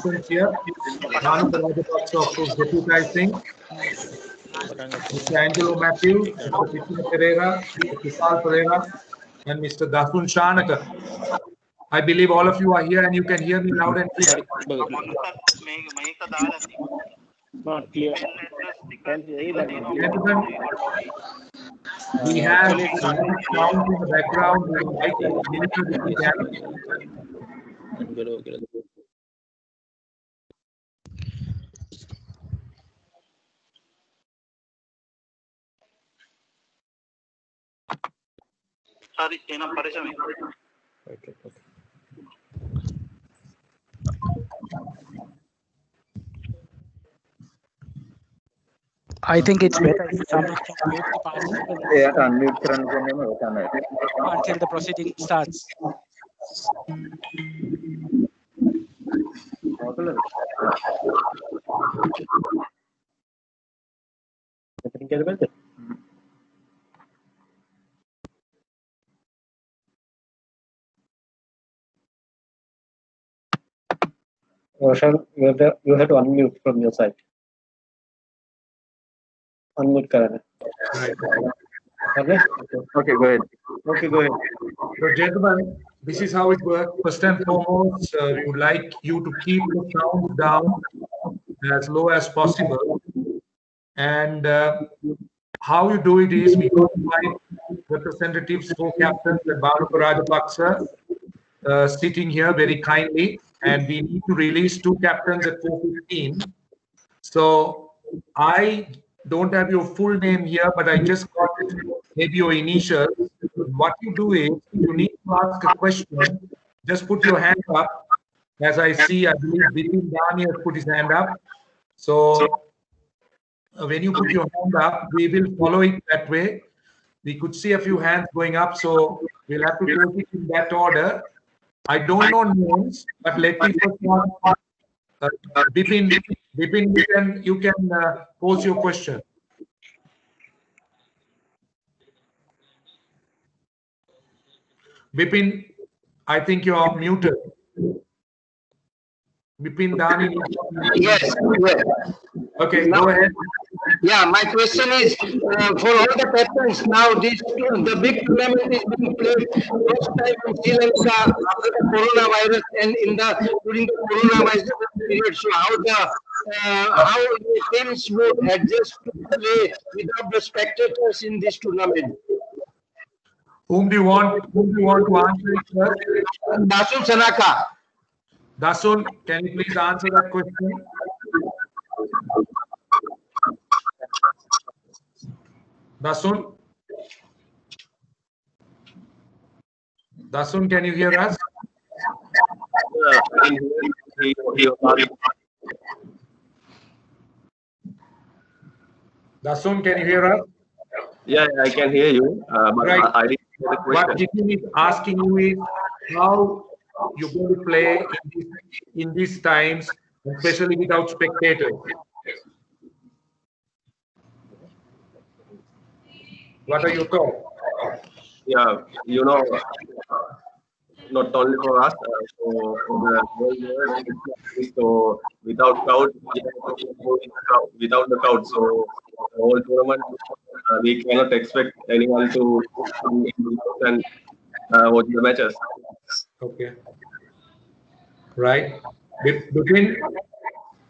captains here. Bhanu Rajapaksa, of course, deputizing. Mr. Angelo Matthews, Mr. Krishna Pereira, Mr. Kisal Pereira, and Mr. Dasun Shanaka. I believe all of you are here and you can hear me loud and clear. Not clear. Can see, but not clear. Gentlemen, we have a lot of sound in the background. We would like to mute it if we can. I think it's better if somebody can mute the participants until the proceeding starts. Roshan, you have to unmute from your side. Unmute Karana. Right. Okay? Okay, go ahead. Okay, go ahead. So, gentlemen, this is how it works. First and foremost, we would like you to keep the sound down as low as possible. And how you do it is we got 5 representatives, 4 captains, and Bhanu Rajapaksa sitting here very kindly. And we need to release 2 captains at 4:15. So I don't have your full name here, but I just got maybe your initials. What you do is, if you need to ask a question, just put your hand up. As I see, I believe Bipin Dani has put his hand up. So when you put your hand up, we will follow it that way. We could see a few hands going up, so we'll have to take it in that order. I don't know names, but let me first Bipin, you can pose your question. Bipin, I think you are muted. Bipin Dani. Yes. Okay, go ahead. Yeah, my question is for all the captains now. The big tournament is being played first time in Sri Lanka after the coronavirus and during the coronavirus period. So how the teams would adjust to play without the spectators in this tournament? Whom do you want to answer it first? Dasun Shanaka. Dasun, can you please answer that question? Dasun? Dasun, can you hear us? Dasun, can you hear us? Yeah, I can hear you. But Right. I didn't hear the question. What Jitin is asking you is how you're going to play in these times, especially without spectators. What are your thoughts? Yeah, not only for us, for the whole world. So without crowd, without the crowd, so the whole tournament, we cannot expect anyone to come in and watch the matches. Okay. Right. Bipin,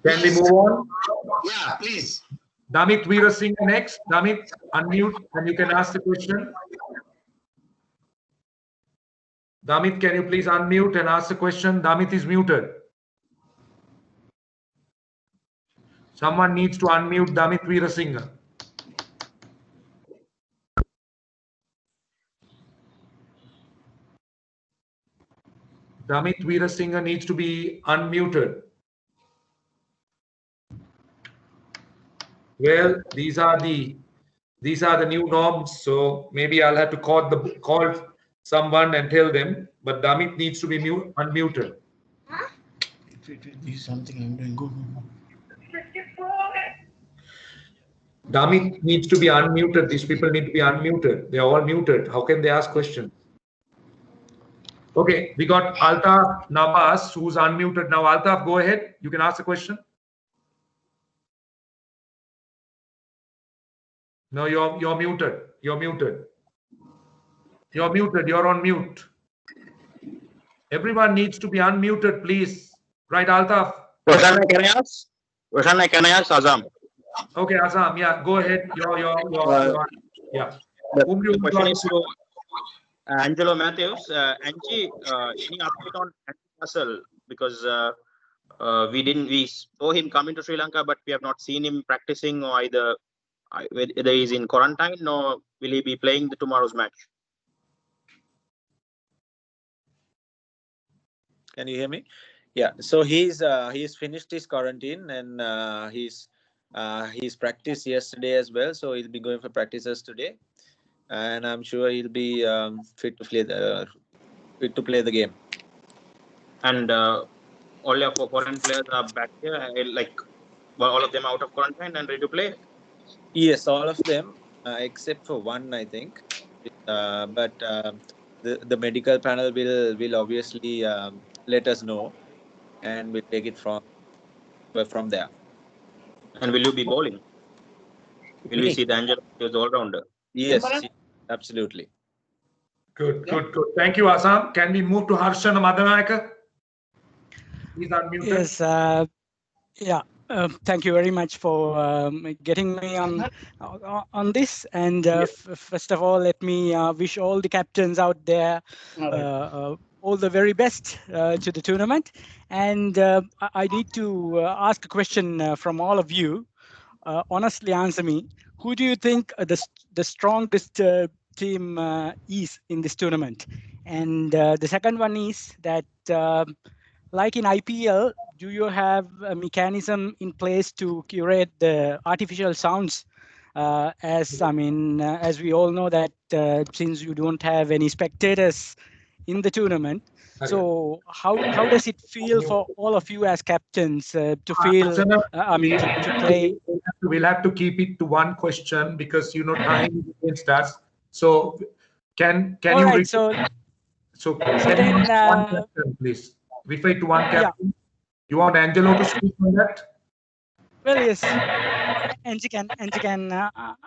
can we move on? Yeah, please. Damit Veerasinghe next. Damit, unmute and you can ask the question. Damit, can you please unmute and ask the question? Damit is muted. Someone needs to unmute Damit Veerasinghe. Damit Veerasinghe needs to be unmuted. Well, these are the new norms, so maybe I'll have to call someone and tell them. But Damit needs to be unmuted. This is something I'm doing good. Damit needs to be unmuted. These people need to be unmuted. They are all muted. How can they ask questions? Okay, we got Altaf Nabas, who's unmuted now. Altaf, go ahead. You can ask the question. No, you're muted. You're muted. You're muted. You're on mute. Everyone needs to be unmuted, please. Right, Altaf? Roshana, can I ask? Roshana, can I ask Azam? Okay, Azam, yeah, go ahead. Yeah. Whom you The question want is to Angelo Matthews. Angie, any update on Andy Russell? Because we saw him coming to Sri Lanka, but we have not seen him practicing, or either he's in quarantine or will he be playing the tomorrow's match? Can you hear me? Yeah. So he's finished his quarantine, and he's practiced yesterday as well. So he'll be going for practices today, and I'm sure he'll be fit to play the game. And all your foreign players are back here, like all of them out of quarantine and ready to play? Yes, all of them except for one, I think. But the medical panel will obviously let us know, and we'll take it from there. And will you be bowling? Will we see the Angelo Matthews all-rounder? Yes, absolutely. Good. Thank you, Azam. Can we move to Harshan Madanayaka? He's unmuted. Yes. Yeah. Thank you very much for getting me on this. And first of all, let me wish all the captains out there all the very best to the tournament. And I need to ask a question from all of you. Honestly, answer me. Who do you think the strongest team is in this tournament? And the second one is that, like in IPL, do you have a mechanism in place to curate the artificial sounds? As we all know that since you don't have any spectators in the tournament, so how does it feel for all of you as captains to feel? To play. We'll have to keep it to one question because time is against us. So can all you? Right, so can then, you one question, please? Refer to one captain. Yeah. You want Angelo to speak on that? Well, yes. Angie can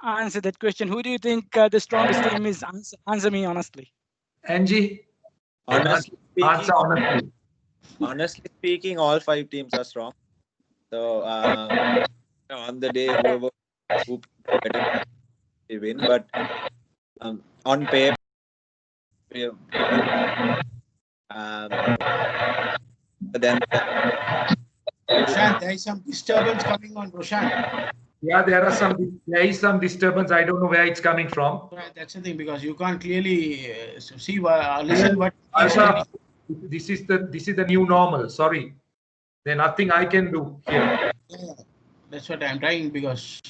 answer that question. Who do you think the strongest team is? Answer me honestly. Angie. Honestly speaking, all 5 teams are strong. So on the day, who better they win. But on paper, then Roshan, there is some disturbance coming on, Roshan. Yeah, there is some disturbance. I don't know where it's coming from. That's the thing, because you can't clearly see listen what this is the new normal. Sorry, there's nothing I can do here. Yeah, that's what I'm trying, because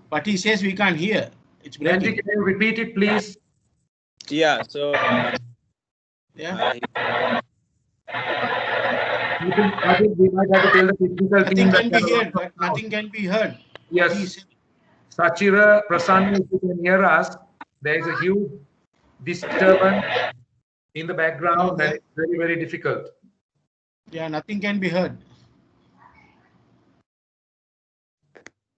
but he says we can't hear. It's breaking. Andy, can you repeat it, please? Yeah. So yeah. I think we might have to tell the technical team can be heard, but nothing can be heard. Yes. Sachira, Prasanna, if you can hear us, there is a huge disturbance in the background and it's very, very difficult. Yeah, nothing can be heard.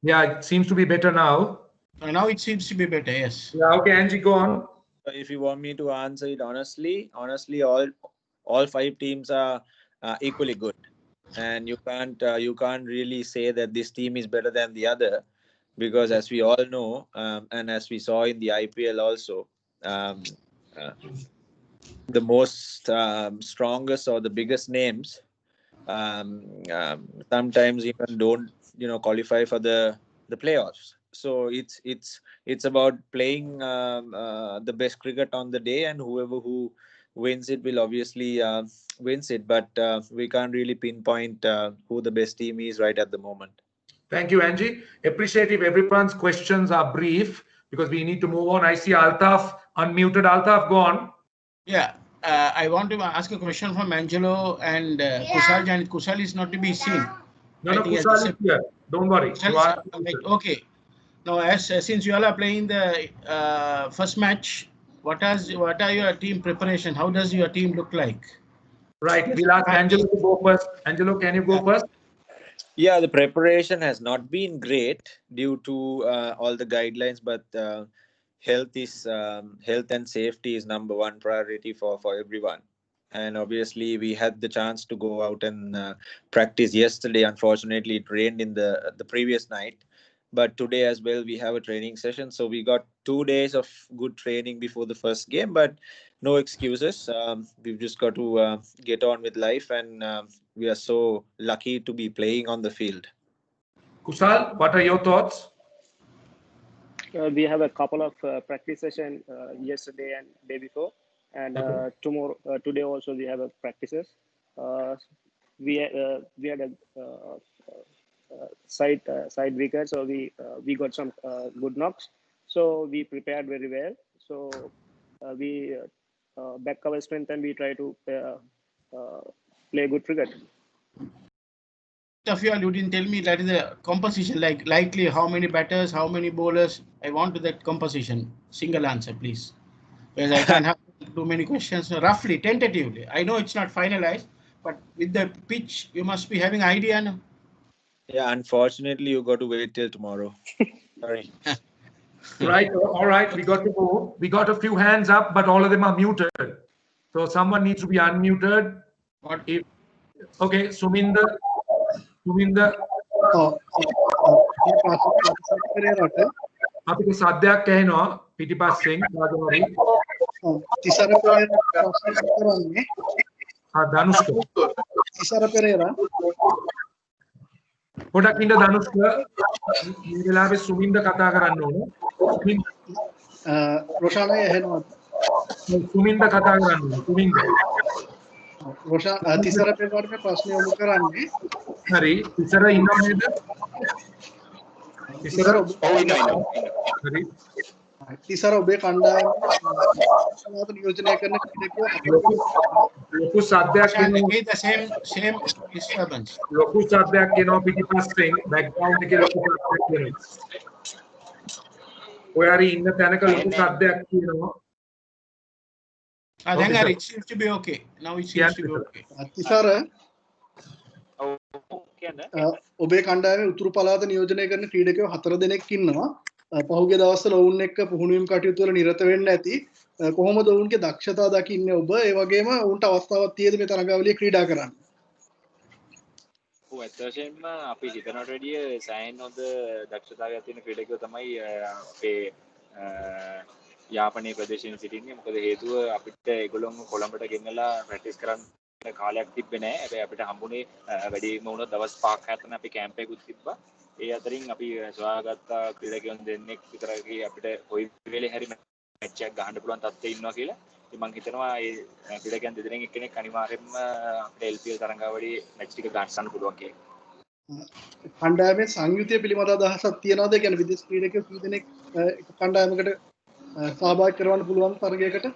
Yeah, it seems to be better now. Now it seems to be better, yes. Yeah, okay, Angie, go on. If you want me to answer it honestly, all 5 teams are equally good, and you can't really say that this team is better than the other, because as we all know, and as we saw in the IPL also, the most strongest or the biggest names sometimes even don't qualify for the playoffs. So it's about playing the best cricket on the day, and whoever who wins it will obviously wins it, but we can't really pinpoint who the best team is right at the moment. Thank you, Angie. Appreciate if everyone's questions are brief, because we need to move on. I see Altaf unmuted. Altaf, go on. Yeah, I want to ask a question from Angelo and Kusal, and Kusal is not to be seen. No, Kusal is here. Don't worry. Okay. Now, since you all are playing the first match what are your team preparation? How does your team look like? Right. We'll ask Angelo to go first. Angelo, can you go first? Yeah, the preparation has not been great due to all the guidelines, but health and safety is number one priority for everyone. And obviously, we had the chance to go out and practice yesterday. Unfortunately, it rained in the previous night, but today as well we have a training session. So we got 2 days of good training before the first game, but no excuses. We've just got to get on with life, and we are so lucky to be playing on the field. Kusal, what are your thoughts? We have a couple of practice session yesterday and day before, and tomorrow, today also we have a practices. We had a side wicket, so we got some good knocks. So we prepared very well. So we back our strength and we try to play good cricket. Of you all, you didn't tell me that is the composition, like likely how many batters, how many bowlers. I want to that composition. Single answer, please. Because I can't have too many questions. So roughly, tentatively. I know it's not finalized, but with the pitch, you must be having idea. No? Yeah, unfortunately, you got to wait till tomorrow. Sorry. Right. All right. We got to go. We got a few hands up, but all of them are muted. So someone needs to be unmuted. What? If, okay, Suminder. අපිට සද්දයක් ඇහෙනවා පිටිපස්සෙන් රාජමරි. තිසර පෙරේරා ප්‍රශ්න කරන්නේ. ධනුෂ්ක. තිසර පෙරේරා. පොඩක් ඉන්න ධනුෂ්ක මේ වෙලාවේ සුමින්ද කතා කරන්න ඕනේ. රොෂානයි ඇහෙනවා. සුමින්ද කතා කරන්න ඕනේ. සුමින්ද. රොෂා තිසර පෙරේරාට ප්‍රශ්න යොමු කරන්නේ. හරි. තිසර ඉන්නව නේද? තිසර හරි. තිසර ඔබේ කණ්ඩායම නියෝජනය කරන ක්‍රීඩකයෝ ලොකු සද්දයක් එනවා. The same disturbance. ලොකු සද්දයක් එනවා පිටිපස්සෙන් බෑග්ග්‍රවුන්ඩ් එකේ ලොකු සද්දයක් එනවා. ඔය හරි ඉන්න තැනක ලොකු සද්දයක් තියෙනවා. Then it seems to be okay. Now it seems to be okay. Thisara ඔබේ කණ්ඩායමේ උතුරු පළාත නියෝජනය කරන ක්‍රීඩකයෝ 4 දෙනෙක් ඉන්නවා. පහුගිය දවස්වල ඔවුන් එක්ක පුහුණුවීම් කටයුතු වල නිරත වෙන්න ඇති. කොහොමද ඔවුන්ගේ දක්ෂතා දකින්නේ ඔබ? ඒ වගේම ඔවුන්ට අවස්ථාවක් තියෙද මේ තරගාවලියේ ක්‍රීඩා කරන්න? ඇත්ත වශයෙන්ම අපි හිතනට වැඩිය සෑහෙන හොඳ දක්ෂතාවයක් තියෙන ක්‍රීඩකයෝ තමයි අපේ යාපනයේ ප්‍රදේශයෙන් සිටින්නේ. මොකද හේතුව අපිට ඒගොල්ලෝ කොළඹට ගෙන්නලා ප්‍රැක්ටිස් කරන්න කාලයක් තිබ්බේ නැහැ. හැබැයි අපිට හම්බුනේ වැඩිම වුණොත් දවස් 5ක් හැතන අපි කැම්ප් එකකුත් තිබ්බා. ඒ අතරින් අපි සොයාගත්ත ක්‍රීඩකයන් දෙන්නෙක් විතරයි අපිට කොයි වෙලේ හරි මැච් එකක් ගහන්න පුළුවන් තත්ත්වයේ ඉන්නවා කියලා. ඉතින් මම හිතනවා මේ ක්‍රීඩකයන් දෙදෙනෙක් එක්කෙනෙක් අනිවාර්යයෙන්ම අපිට LPL තරඟාවලියේ මැච් ටික ගන්නන්න පුළුවන් කියලා. කණ්ඩායමේ සංයුතිය පිළිබඳ අදහසක් තියනවාද? ඒ කියන්නේ විදේශ ක්‍රීඩකයෝ කී දෙනෙක් කණ්ඩායමකට සහභාගී කරවන්න පුළුවන් තරගයකට?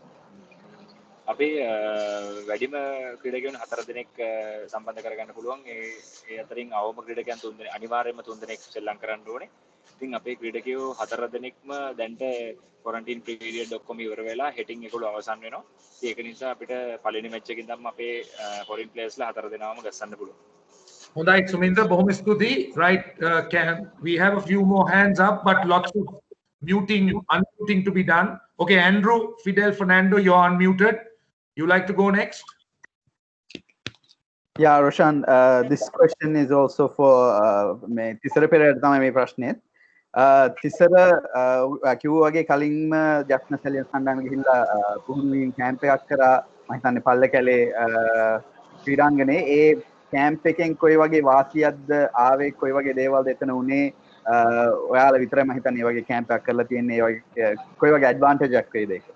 අපි වැඩිම ක්‍රීඩකයන් 4 දෙනෙක් සම්බන්ධ කරගන්න පුළුවන්. ඒ අතරින් අවම ක්‍රීඩකයන් 3 දෙනෙක් අනිවාර්යයෙන්ම 3 දෙනෙක් ශ්‍රී කරන්න ඕනේ. ඉතින් අපේ ක්‍රීඩකයෝ 4 දෙනෙක්ම දැන්ට ක්වොරන්ටයින් පීරියඩ් ඔක්කොම ඉවර වෙලා හෙටින් එකළු අවසන් වෙනවා. ඒක නිසා අපිට පළවෙනි මැච් එකකින් තමයි අපේ ෆොරින් ප්ලේයර්ස්ලා 4 දෙනාම ගස්සන්න පුළුවන්. හොඳයි සුමින්ද්‍ර බොහොම ස්තුතියි. Right, we have a few more hands up but lots of unmuting to be done. Okay, Andrew Fidel Fernando, you're unmuted. You like to go next? Yeah, Roshan, this question is also for me. Tisara Perera තමයි මේ ප්‍රශ්නේ. තිසර කිව්වා වගේ කලින්ම ජස්න සැලියන් කණ්ඩායම ගිහිල්ලා පුහුණුවීම් camp එකක් කරා. මම හිතන්නේ පල්ලකැලේ ක්‍රීඩාංගණේ. ඒ කැම්ප් එකෙන් කොයි වගේ වාසියක්ද ආවේ, කොයි වගේ දේවල්ද එතන උනේ? ඔයාලා විතරයි මම හිතන්නේ මේ වගේ කැම්ප් එකක් කරලා තියෙන්නේ. ඒ වගේ කොයි වගේ ඇඩ්වාන්ටේජ් එකක් වේද ඒක?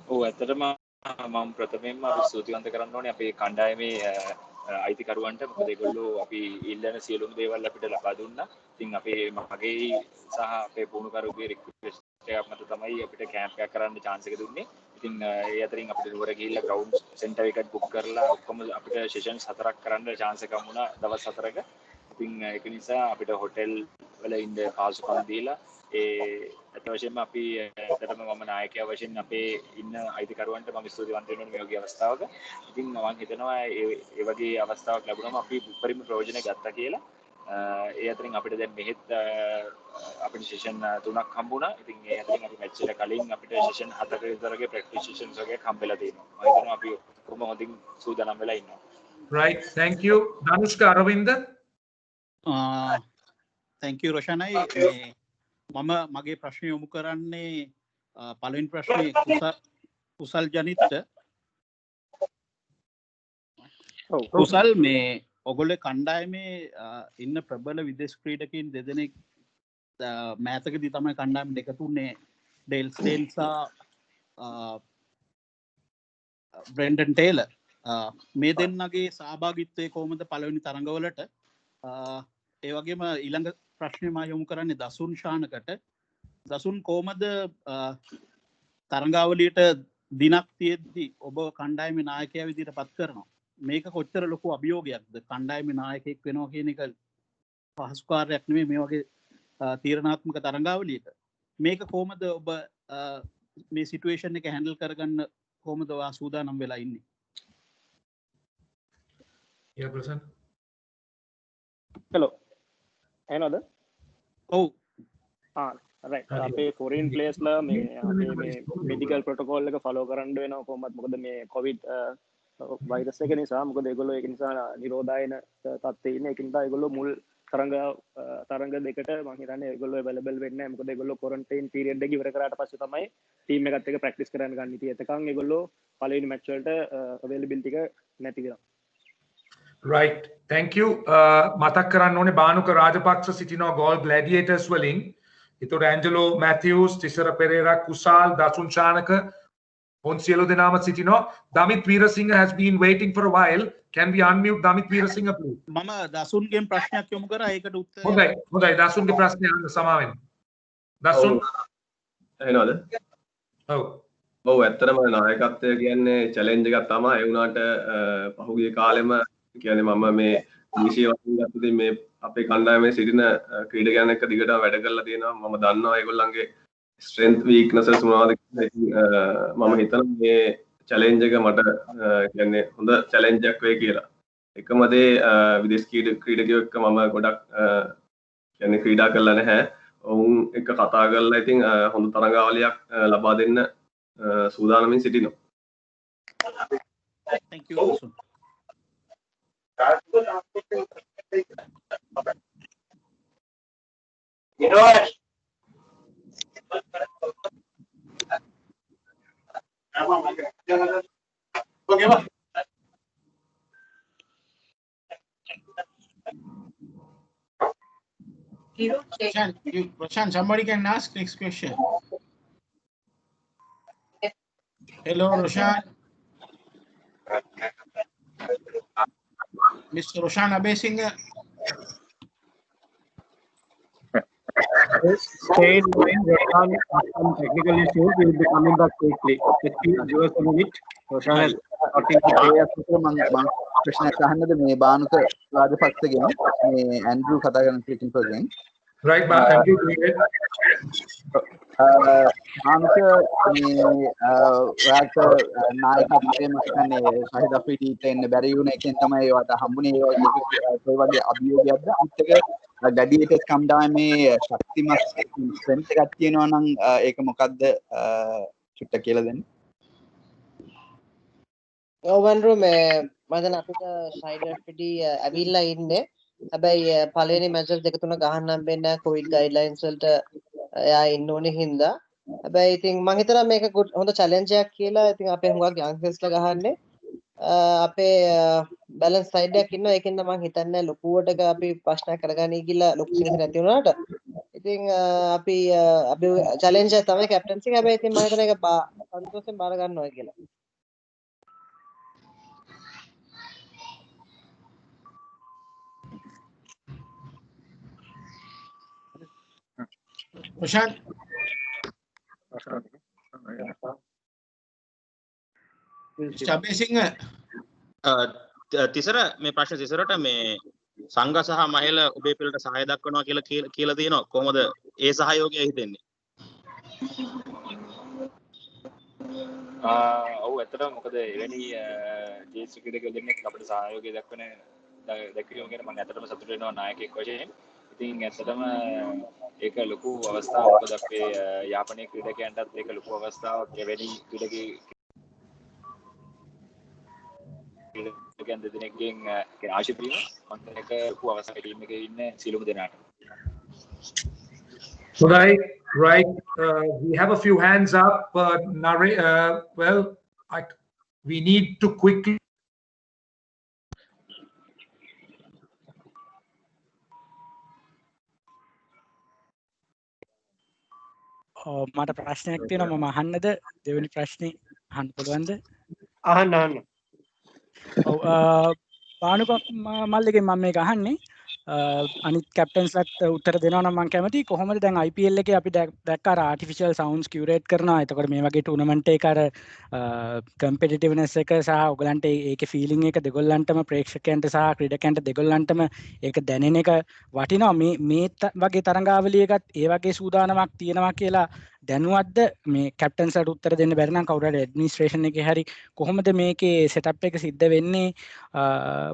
ඔව් ඇත්තටම මම ප්‍රථමයෙන්ම අපි ස්තුතිවන්ත කරන්න ඕනේ අපේ කණ්ඩායමේ අයිතිකරුවන්ට. මොකද ඒගොල්ලෝ අපි ඉල්ලන සියලුම දේවල් අපිට ලබා දුන්නා. ඉතින් අපේ මගේ සහ අපේ පුහුණුකරුගේ රික්වෙස්ට් එකක් මත තමයි අපිට කැම්ප් එකක් කරන්න chance එක දුන්නේ. ඉතින් ඒ අතරින් අපිට නුවර ගිහිල්ලා ග්‍රවුන්ඩ් සෙන්ටර් එකක් බුක් කරලා ඔක්කොම අපිට සෙෂන්ස් 4ක් කරන්න chance එකක් වුණා දවස් 4ක. ඉතින් ඒක නිසා අපිට හොටෙල් වල ඉන්න පාසුකම් දීලා ඇත්ත වශයෙන්ම අපි ඇත්තටම මම නායකයා වශයෙන් අපේ ඉන්න අයිතිකරුවන්ට මම ස්තුතිවන්ත වෙනවා මේ වගේ අවස්ථාවක. ඉතින් මම හිතනවා ඒ වගේ අවස්ථාවක් ලැබුණාම අපි උපරිම ප්‍රයෝජන ගත්තා කියලා. ඒ අතරින් අපිට දැන් මෙහෙත් අපිට සෙෂන් 3ක් හම්බුණා. ඉතින් ඒ අතරින් අපි මැච් එක කලින් අපිට සෙෂන් 7ක විතරගේ ප්‍රැක්ටිස් සෙෂන්ස් වගේ හම්බෙලා තියෙනවා. මම හිතනවා අපි කොහොම හොඳින් සූදානම් වෙලා ඉන්නවා. Right, thank you. Danushka Aravinda. Thank you රොෂානයි. මම මගේ ප්‍රශ්න යොමු කරන්නේ පළවෙනි ප්‍රශ්නේ කුසල් ජනිත්ට. කුසල් මේ ඔගොල්ලෝ කණ්ඩායමේ ඉන්න ප්‍රබල විදේශ ක්‍රීඩකයන් දෙදෙනෙක් මෑතකදී තමයි කණ්ඩායමට එකතු වුණේ. ඩේල් ස්ටේන් සහ බ්‍රෙන්ඩන් ටේලර්. මේ දෙන්නගේ සහභාගීත්වය කොහොමද පළවෙනි තරඟවලට? ඒ වගේම ඊළඟ ප්‍රශ්නේ මම යොමු කරන්නේ දසුන් ශානකට. දසුන් කොහොමද තරඟාවලියට දිනක් තියෙද්දි ඔබ කණ්ඩායමේ නායකයා විදිහට පත් කරනවා? මේක කොච්චර ලොකු අභියෝගයක්ද? කණ්ඩායමේ නායකයෙක් වෙනවා කියන එක පහසු කාර්යයක් නෙමෙයි මේ වගේ තීරණාත්මක තරඟාවලියක. මේක කොහොමද ඔබ මේ සිටුේෂන් එක හැන්ඩල් කරගන්න කොහොමද ඔයා සූදානම් වෙලා ඉන්නේ? Yeah, Prasan. Hello. ඇහෙනවද? ඔව්. right. අපේ foreign players ලා මේ අපේ මේ medical protocol එක follow කරන්න වෙනවා කොහොමද? මොකද මේ covid virus එක නිසා මොකද ඒගොල්ලෝ ඒක නිසා නිරෝධායන තත්ත්වයේ ඉන්නේ. ඒක නිසා ඒගොල්ලෝ මුල් තරඟ දෙකට මම හිතන්නේ ඒගොල්ලෝ available වෙන්නේ නැහැ. මොකද ඒගොල්ලෝ quarantine period එක ඉවර කරාට පස්සේ තමයි team එකත් එක්ක practice කරන්න ගන්න. ඉතින් එතකන් ඒගොල්ලෝ පළවෙනි match වලට availability එක නැති වෙනවා. Right, thank you. මතක් කරන්න ඕනේ බානුක රාජපක්ෂ සිටිනවා ගෝල් ග්ලැඩියේටර්ස් වලින්. ඒතකොට ඇන්ජලෝ මැතිව්ස්, තිසර පෙරේරා, කුසාල්, දසුන් ශානක ඔන් සියලු දෙනාම සිටිනවා. Damith Weerasinghe has been waiting for a while. Can we unmute Damit Veerasinghe please? මම දසුන්ගෙන් ප්‍රශ්නයක් යොමු කරා ඒකට උත්තරය. හොඳයි දසුන්ගේ ප්‍රශ්නය අහන්න සමාවෙන්න. දසුන් එනවද? ඔව්. ඔව් ඇත්තටම නායකත්වය කියන්නේ චැලෙන්ජ් එකක් තමයි. ඒ වුණාට පහුගිය කාලෙම කියන්නේ මම මේ විශේෂ වශයෙන් ගත්තොත් මේ අපේ කණ්ඩායමේ සිටින ක්‍රීඩකයන් එක්ක දිගටම වැඩ කරලා තියෙනවා. මම දන්නවා ඒගොල්ලන්ගේ ස්ට්‍රෙන්ත් වීක්නසස් මොනවද කියලා. මම හිතනවා මේ චැලෙන්ජ් එක මට කියන්නේ හොඳ චැලෙන්ජ් එකක් වෙයි කියලා. එකම දේ විදේශ ක්‍රීඩකයෝ එක්ක මම ගොඩක් කියන්නේ ක්‍රීඩා කරලා නැහැ. ඔවුන් එක්ක කතා කරලා ඉතින් හොඳ තරඟාවලියක් ලබා දෙන්න සූදානමින් සිටිනවා. Thank you. Prashant, somebody can ask next question. Hello, Roshan. Mr. Roshan Abesinghe. Stay in line, Roshan. Some technical issues will be coming back quickly. Just give us a minute. Roshan has starting to play. ප්‍රශ්නයක් අහන්නද මේ බානුක රාජපක්ෂගෙන් මේ Andrew කතා කරන cricket person. Right, but thank you. Bhanuka මේ රාජ නායකත්වයේ මම කියන්නේ සහිත අපිට එන්න බැරි වුණ එකෙන් තමයි ඒවට හම්බුනේ. ඒ වගේ අභියෝගයක්ද අනිත් එක ග්ලැඩියේටර්ස් කණ්ඩායමේ ශක්තිමත් ස්ට්‍රෙන්ත් එකක් තියෙනවා නම් ඒක මොකද්ද චුට්ටක් කියලා දෙන්න. ඔවන්රු මේ මම අපිට සයිඩර් පිටි ඇවිල්ලා ඉන්නේ. හැබැයි පළවෙනි මැචස් දෙක තුන ගහන්න හම්බෙන්නේ නැහැ කොවිඩ් ගයිඩ්ලයින්ස් වලට එයා ඉන්න ඕනේ හින්දා. හැබැයි ඉතින් මම හිතනවා මේක හොඳ චැලෙන්ජ් එකක් කියලා. ඉතින් අපේ හුඟක් යන්ග්ස්ටර්ස්ලා ගහන්නේ අපේ බැලන්ස් සයිඩ් එකක් ඉන්නවා. ඒකෙන්ද මම හිතන්නේ ලොකුවට අපි ප්‍රශ්න කරගන්නයි කියලා ලොකු සිනහ නැති වුණාට. ඉතින් අපි චැලෙන්ජ් එක තමයි කැප්ටන්සි එක. හැබැයි ඉතින් මම හිතන එක සන්තෝෂයෙන් බාර ගන්නවා කියලා. Prashant. Abesinghe. තිසර මේ ප්‍රශ්න තිසරට මේ සංඝ සහ මහේල ඔබේ පිළට සහාය දක්වනවා කියලා තියෙනවා. කොහොමද ඒ සහයෝගය හිතෙන්නේ? ඔව් ඇත්තටම මොකද එවැනි ජේසු ක්‍රීඩකයෝ දෙන්නෙක් අපිට සහයෝගය දැක්වීම ගැන මම ඇත්තටම සතුටු වෙනවා නායකයෙක් වශයෙන්. ඉතින් ඇත්තටම ඒක ලොකු අවස්ථාවක්. මොකද අපේ යාපනයේ ක්‍රීඩකයන්ටත් ඒක ලොකු අවස්ථාවක්. එවැනි ක්‍රීඩකයන් දෙදෙනෙක්ගෙන් ආශිර්වාද වීම මම ඒක ලොකු අවස්ථාවක් ටීම් එකේ ඉන්න සියලුම දෙනාට. Right. We have a few hands up. We need to quickly. මට ප්‍රශ්නයක් තියෙනවා මම අහන්නද දෙවෙනි ප්‍රශ්නේ අහන්න පුළුවන්ද? අහන්න. ඔව් පානුක මල්ලිගෙන් මම මේක අහන්නේ අනිත් කැප්ටන්ස්ලත් උත්තර දෙනවා නම් මම කැමතියි. කොහොමද දැන් IPL එකේ අපි දැක්ක අර ආටිෆිෂල් සවුන්ඩ්ස් කියුරේට් කරනවා. එතකොට මේ වගේ ටූර්නමන්ට් එක අර කම්පිටිටිව්නස් එක සහ ඔයගලන්ට ඒකේ ෆීලිං එක දෙගොල්ලන්ටම ප්‍රේක්ෂකයන්ට සහ ක්‍රීඩකයන්ට දෙගොල්ලන්ටම ඒක දැනෙන එක වටිනවා. මේ වගේ තරඟාවලියකත් ඒ වගේ සූදානමක් තියෙනවා කියලා දැනුවත්ද? මේ කැප්ටන්ස්ලට උත්තර දෙන්න බැරි නම් කවුරු හරි ඇඩ්මිනිස්ට්‍රේෂන් එකේ හරි කොහොමද මේකේ සෙටප් එක සිද්ධ වෙන්නේ?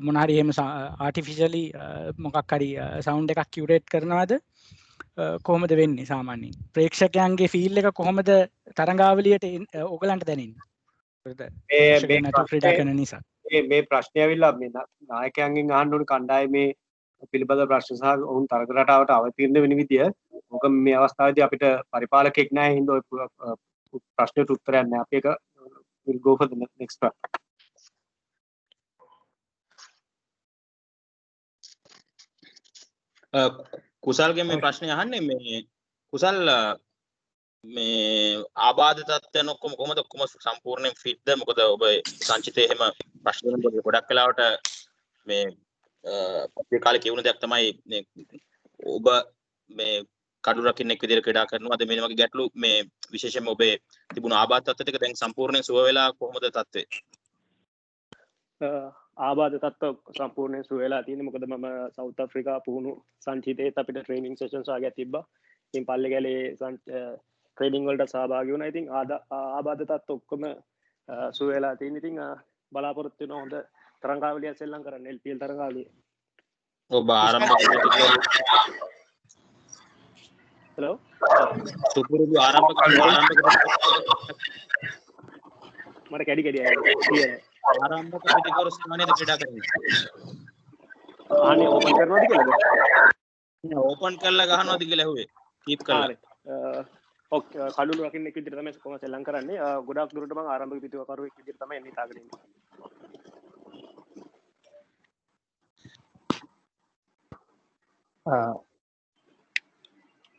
මොන හරි එහෙම ආටිෆිෂලි මොකක් හරි සවුන්ඩ් එකක් කියුරේට් කරනවද? කොහොමද වෙන්නේ සාමාන්‍යයෙන්? ප්‍රේක්ෂකයන්ගේ ෆීල් එක කොහොමද තරඟාවලියට ඔයගලන්ට දැනෙන්නේ? මේ ප්‍රශ්නය ඇවිල්ලා මේ නායකයන්ගෙන් අහන්න ඕනේ කණ්ඩායමේ පිළිබඳ ප්‍රශ්න සහ ඔවුන් තරග රටාවට අවතීර්ණ වෙන විදිය. මොකද මේ අවස්ථාවේදී අපිට පරිපාලකෙක් නැහැ හින්දා ඔය ප්‍රශ්නෙට උත්තරයක් නැහැ. අපි ඒක we'll go for the next one. කුසල්ගේ මේ ප්‍රශ්නේ අහන්නේ මේ කුසල් මේ ආබාධ තත්ත්වයන් ඔක්කොම කොහොමද සම්පූර්ණයෙන් ෆිට්ද? මොකද ඔබ සංචිතේ එහෙම ප්‍රශ්න වලින් ගොඩක් වෙලාවට මේ අපේ කාලේ කියවුන දෙයක් තමයි ඔබ මේ කඩු රකින්නෙක් විදිහට ක්‍රීඩා කරනවාද මේ වගේ ගැටලු මේ විශේෂයෙන්ම ඔබේ තිබුණු ආබාධ තත්ත්ව ටික දැන් සම්පූර්ණයෙන් සුව වෙලා කොහොමද තත්ත්වය? ආබාධ තත්ත්ව සම්පූර්ණයෙන් සුව වෙලා තියෙන්නේ. මොකද මම සවුත් අප්‍රිකා පුහුණු සංචිතේත් අපිට ට්‍රේනින් සෙෂන්ස් ආගයක් තිබ්බා. ඉතින් පල්ලේ ගැලේ ට්‍රේනින් වලට සහභාගී වුණා. ඉතින් ආබාධ තත්ත්ව ඔක්කොම සුව වෙලා තියෙන්නේ. ඉතින් බලාපොරොත්තු වෙනවා හොඳ තරඟාවලියක් සෙල්ලම් කරන්න LPL තරඟාවලිය. ඔබ ආරම්භ හෙලෝ සුපුරුදු ආරම්භක මට කැඩි ආරම්භක පිටිකරු ස්ථානයේද ක්‍රීඩා කරන්නේ? අනේ ඕපන් කරනවද කියලාද? ඕපන් කරලා ගහනවද කියලා ඇහුවේ. කීප් කරලා. ඔක්කේ කඩුළු රකින්නෙක් විදිහට තමයි කොහොමද සෙල්ලම් කරන්නේ. ගොඩක් දුරට මම ආරම්භක පිටිකරුවෙක් විදිහට තමයි එන්නේ තාගෙන ඉන්නේ.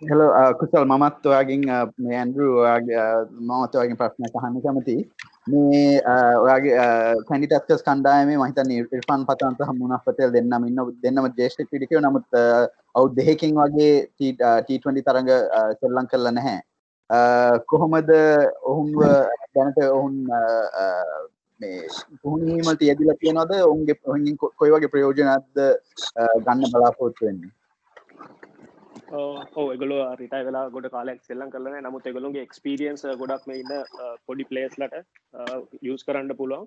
හෙලෝ කුසල් මමත් ඔයාගෙන් මේ ඇන්ඩ්‍රු මමත් ඔයාගෙන් ප්‍රශ්නයක් අහන්න කැමතියි. මේ ඔයාගේ කැන්ඩිඩේට්ස් කණ්ඩායමේ මම හිතන්නේ ඉර්ෆාන් පතාන් සහ මුනාෆ් පටේල් දෙන්නම ජ්‍යෙෂ්ඨ ක්‍රීඩකයෝ. නමුත් අවුරුදු දෙකකින් වගේ T20 තරඟ සෙල්ලම් කරලා නැහැ. කොහොමද ඔවුන්ව දැනට ඔවුන් මේ පුහුණුවීම වලට යෙදিলা තියෙනවද? ඔවුන්ගෙන් කොයි වගේ ප්‍රයෝජනක්ද ගන්න බලාපොරොත්තු වෙන්නේ? ඔව් ඒගොල්ලෝ රිටයර් වෙලා ගොඩ කාලයක් සෙල්ලම් කරලා නැහැ. නමුත් ඒගොල්ලෝගේ එක්ස්පීරියන්ස් ගොඩක් මේ ඉන්න පොඩි ප්ලේයර්ස්ලට යූස් කරන්න පුළුවන්.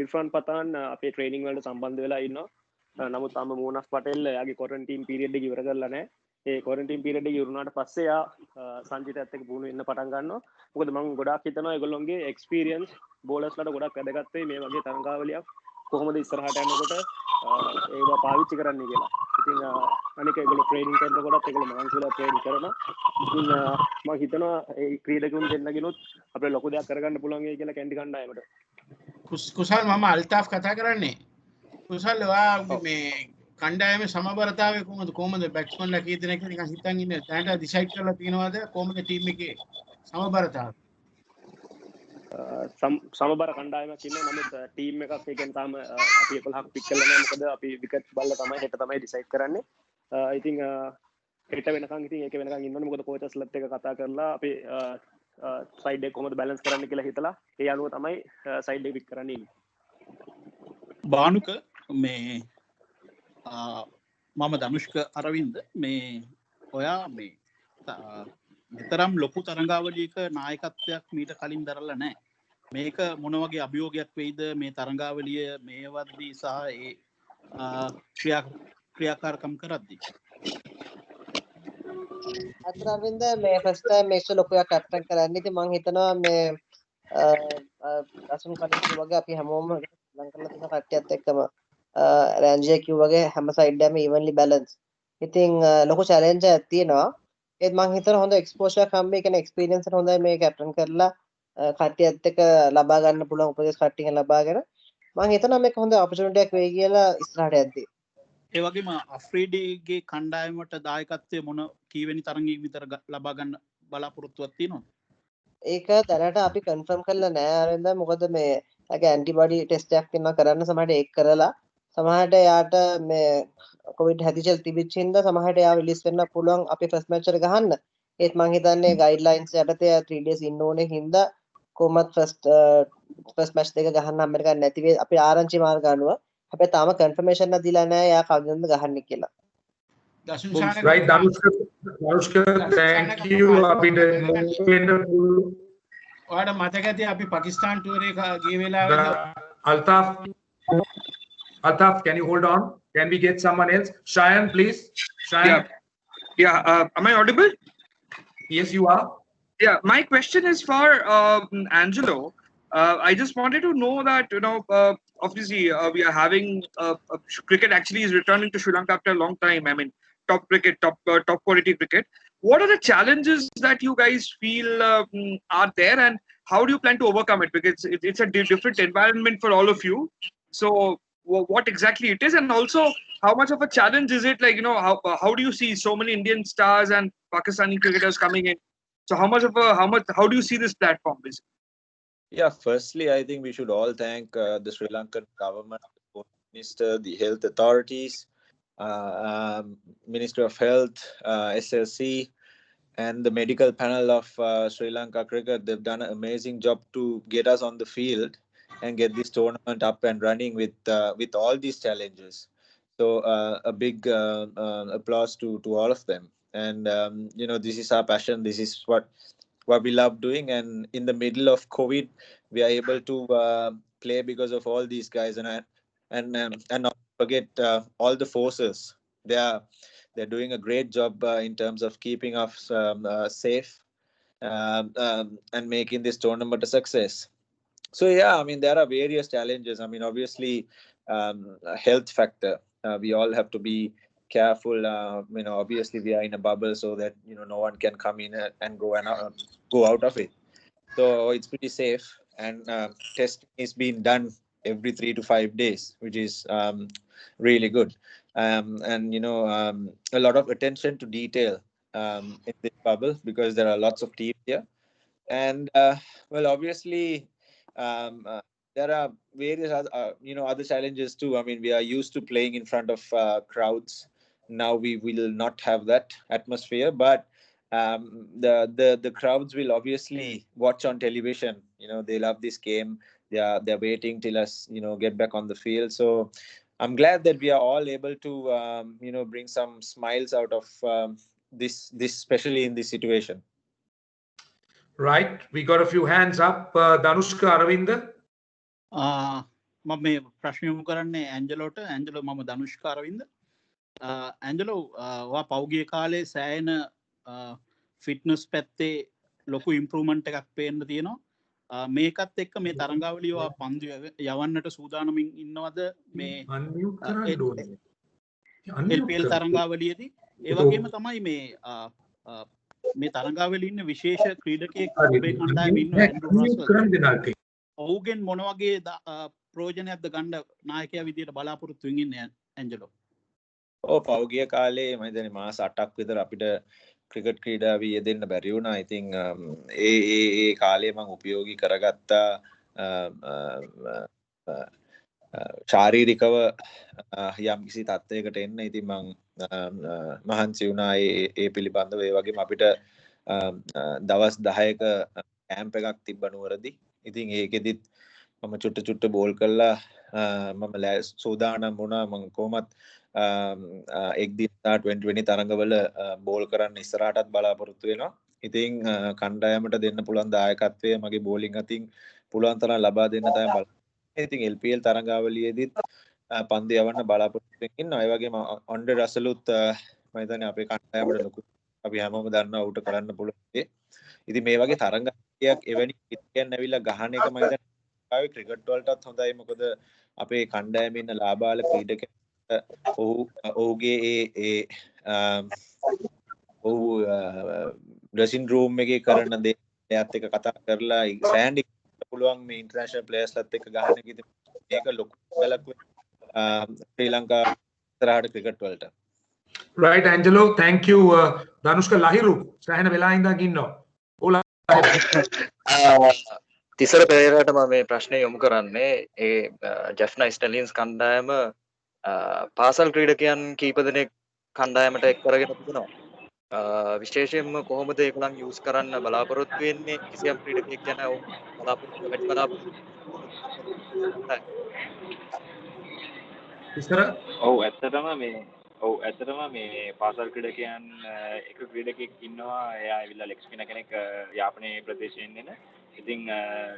ඉර්ෆාන් පතාන් අපේ ට්‍රේනින් වලට සම්බන්ධ වෙලා ඉන්නවා. නමුත් තාම මුනාෆ් පටේල් එයාගේ ක්වොරන්ටයින් පීරියඩ් එක ඉවර කරලා නැහැ. ඒ ක්වොරන්ටයින් පීරියඩ් එක ඉවරුනාට පස්සේ එයා සංජිතත් එක්ක පුහුණු වෙන්න පටන් ගන්නවා. මොකද මම ගොඩාක් හිතනවා ඒගොල්ලෝගේ එක්ස්පීරියන්ස් බෝලර්ස්ලට ගොඩක් වැදගත් වෙයි මේ වගේ තරඟාවලියක් කොහොමද ඉස්සරහට යනකොට ඒවා පාවිච්චි කරන්න කියලා. ඉතින් අනික ඒගොල්ලෝ ට්‍රේනින් කරනකොටත් ඒගොල්ලෝ මහන්සිලා ට්‍රේන් කරනවා. ඉතින් මම හිතනවා ඒ ක්‍රීඩකයන් දෙන්නගෙනුත් අපිට ලොකු දෙයක් කරගන්න පුළුවන් වෙයි කියලා කැන්ඩි කණ්ඩායමට. කුසල් මම අල්තාෆ් කතා කරන්නේ. කුසල් ඔයා මේ කණ්ඩායමේ සමබරතාවය කොහොමද බැට්ස්මන්ලා කී දෙනෙක් නිකන් හිතන් ඉන්නේ දැනට ඩිසයිඩ් කරලා තියෙනවද කොහොමද ටීම් එකේ සමබරතාවය? සමබර කණ්ඩායමක් ඉන්නේ. නමුත් ටීම් එකක් ඒ කියන්නේ තාම අපි 11ක් පික් කරලා නැහැ. මොකද අපි විකට් බලලා තමයි හෙට තමයි ඩිසයිඩ් කරන්නේ. ඉතින් හෙට වෙනකන් ඉතින් ඒක වෙනකන් ඉන්න ඕනේ. මොකද කෝචස්ලත් එක්ක කතා කරලා අපි සයිඩ් එක කොහොමද බැලන්ස් කරන්න කියලා හිතලා ඒ අනුව තමයි සයිඩ් එක පික් කරන්න ඉන්නේ. බානුක මේ මම ධනුෂ්ක අරවින්ද මේ ඔයා මේ මෙතරම් ලොකු තරඟාවලියක නායකත්වයක් මීට කලින් දරලා නැහැ. මේක මොන වගේ අභියෝගයක් වෙයිද මේ තරඟාවලිය මේවත්දී සහ ඒ ක්‍රියාකාරකම් කරද්දී? අතරවින්ද මේ ෆස්ට් ටයිම් මේක ලොකුයක් කැප්ටන් කරන්න. ඉතින් මම හිතනවා මේ අසුන් කලින් වගේ අපි හැමෝම ලං කරලා තියෙන කට්ටියත් එක්කම රෑන්ජිය කිව් වගේ හැම සයිඩ් එකම ඉවන්ලි බැලන්ස්. ඉතින් ලොකු චැලෙන්ජ් එකක් තියෙනවා. ඒත් මම හිතනවා හොඳ එක්ස්පෝෂර් එකක් හම්බෙයි. කියන්නේ එක්ස්පීරියන්ස් එක හොඳයි මේ කැප්ටන් කරලා කට්ටියත් එක්ක ලබා ගන්න පුළුවන් උපදෙස් කට්ටියකින් ලබාගෙන මම හිතනවා මේක හොඳ ඔපචුනිටි එකක් වෙයි කියලා ඉස්සරහට යද්දී. ඒ වගේම අෆ්‍රීඩිගේ කණ්ඩායමට දායකත්වය මොන කීවෙනි තරඟයක විතර ලබා ගන්න බලාපොරොත්තුවක් තියෙනවද? ඒක දැනට අපි කන්ෆර්ම් කරලා නෑ අරින්ද. මොකද මේ යාගේ ඇන්ටිබොඩි ටෙස්ට් එකක් තියෙනවා කරන්න. සමහරට ඒක කරලා සමහරට යාට මේ කොවිඩ් හැදිචල් තිබිච්ච හින්දා සමහරට යාව රිලීස් වෙන්න පුළුවන් අපි ෆස්ට් මැච් එක ගහන්න. ඒත් මං හිතන්නේ ගයිඩ්ලයින්ස් යටතේ 3 days ඉන්න ඕනේ හින්දා කොහොමත් ෆස්ට් මැච් දෙක ගහන්න හම්බ වෙන නැති වෙයි. අපි ආරංචි මාර්ග අනුව හැබැයි තාම කන්ෆර්මේෂන් එක දීලා නෑ යා කවුදද ගහන්නේ කියලා. Right, Danushka, thank you. ඔයාලට මතක ඇති අපි පාකිස්තාන් ටුවර් එක ගිය වෙලාවේ Altaf, can you hold on? Can we get someone else? Shayan, please. Shayan. Am I audible? Yes, you are. Yeah, my question is for Angelo. I just wanted to know that, obviously we are having cricket actually is returning to Sri Lanka after a long time. I mean, top cricket, top quality cricket. What are the challenges that you guys feel are there, and how do you plan to overcome it? Because it's a different environment for all of you. So what exactly it is, and also how much of a challenge is it? Like, how do you see so many Indian stars and Pakistani cricketers coming in? So how do you see this platform, basically? Yeah, firstly, I think we should all thank the Sri Lankan government, the minister, the health authorities, Minister of Health, SLC, and the medical panel of Sri Lanka Cricket. They've done an amazing job to get us on the field and get this tournament up and running with all these challenges. So a big applause to all of them. And this is our passion. This is what we love doing. And in the middle of COVID, we are able to play because of all these guys. And not forget all the forces. They're doing a great job in terms of keeping us safe and making this tournament a success. So yeah, I mean, there are various challenges. I mean, obviously, health factor. We all have to be careful. Obviously, we are in a bubble, so that no one can come in and go out of it. So it's pretty safe, and testing is being done every 3 to 5 days, which is really good. And a lot of attention to detail in this bubble, because there are lots of teams here. And well, obviously, there are various other challenges too. I mean, we are used to playing in front of crowds. Now we will not have that atmosphere, but the crowds will obviously watch on television. They love this game. They're waiting till us get back on the field. So I'm glad that we are all able to bring some smiles out of this, especially in this situation. Right, we got a few hands up. Danushka, Aravinda. මම මේ ප්‍රශ්න යොමු කරන්නේ ඇන්ජලෝට. Angelo, මම Dhanushka Aravinda. Angelo, ඔයා පෞගිය කාලේ සෑහෙන fitness පැත්තේ ලොකු ඉම්ප්‍රූව්මන්ට් එකක් පේන්න තියෙනවා. මේකත් එක්ක මේ තරඟාවලිය ඔයා පන්දු යවන්නට සූදානමින් ඉන්නවද මේ LPL තරඟාවලියේදී? ඒ වගේම තමයි මේ තරඟාවලියේ ඉන්න විශේෂ ක්‍රීඩකයෙක් ඔබේ කණ්ඩායමේ ඉන්න ඇන්ඩ්‍රු රසල්. ඔහුගෙන් මොන වගේ ප්‍රයෝජනයක්ද ගන්න නායකයා විදියට බලාපොරොත්තු වෙමින් ඉන්නේ ඇන්ජලෝ? පෞගිය කාලේ මම හිතන්නේ මාස 8ක් විතර අපිට ක්‍රිකට් ක්‍රීඩාවේ යෙදෙන්න බැරි වුණා. ඉතින් ඒ කාලේ මම උපයෝගී කරගත්තා ශාරීරිකව යම්කිසි තත්ත්වයකට එන්න. ඉතින් මම මහන්සි වුණා ඒ පිළිබඳව. ඒ වගේම අපිට දවස් 10ක කැම්ප් එකක් තිබ්බ නුවරදී. ඉතින් ඒකෙදිත් මම චුට්ට බෝල් කළා මම සූදානම් වුණා මම කොහොමත් එක් දිනලා 2020 තරඟවල බෝල් කරන්න ඉස්සරහටත් බලාපොරොත්තු වෙනවා. ඉතින් කණ්ඩායමට දෙන්න පුළුවන් දායකත්වය මගේ බෝලිං අතින් පුළුවන් තරම් ලබා දෙන්න තමයි බලන්නේ. ඉතින් LPL තරඟාවලියේදීත් පන්දු යවන්න බලාපොරොත්තු වෙනවා. ඒ වගේම ඔන්ඩර් රසලුත් මම හිතන්නේ අපේ කණ්ඩායමට ලොකු අපි හැමෝම දන්නවා ඌට කරන්න පුළුවන්. ඉතින් මේ වගේ තරඟයක් එවැනි පිටියන් ඇවිල්ලා ගහන එක මම හිතන්නේ ක්‍රිකට් වලටත් හොඳයි. මොකද අපේ කණ්ඩායමේ ඉන්න ලාබාල ක්‍රීඩකයන්ට ඔහුගේ ඔහු ඩ්‍රෙසින් රූම් එකේ කරන දේ එයාත් එක්ක කතා කරලා සෑන්ඩි පුළුවන් මේ ඉන්ටර්නැෂනල් ප්ලේයර්ස්ලත් එක්ක ගහන එක ඉතින් මේක ලොකු බලක් ශ්‍රී ලංකා ඉස්සරහට ක්‍රිකට් වලට. Right, Angelo, thank you. Danushka Lahiru, සෑහෙන වෙලා ඉඳන් ඉන්නවා. ඕලා තිසර පෙරේරාට මම මේ ප්‍රශ්නේ යොමු කරන්නේ ඒ ජෙෆ්නා ස්ටැලියන්ස් කණ්ඩායම පාසල් ක්‍රීඩකයන් කීප දෙනෙක් කණ්ඩායමට එක් කරගෙන තිබෙනවා. විශේෂයෙන්ම කොහොමද ඒගොල්ලන් යූස් කරන්න බලාපොරොත්තු වෙන්නේ කිසියම් ක්‍රීඩකයෙක් ගැන ඇත්තටම මේ පාසල් ක්‍රීඩකයන් එක ක්‍රීඩකෙක් ඉන්නවා එයා ඇවිල්ලා ලෙග් ස්පිනර් කෙනෙක් යාපනයේ ප්‍රදේශයෙන් එන. ඉතින්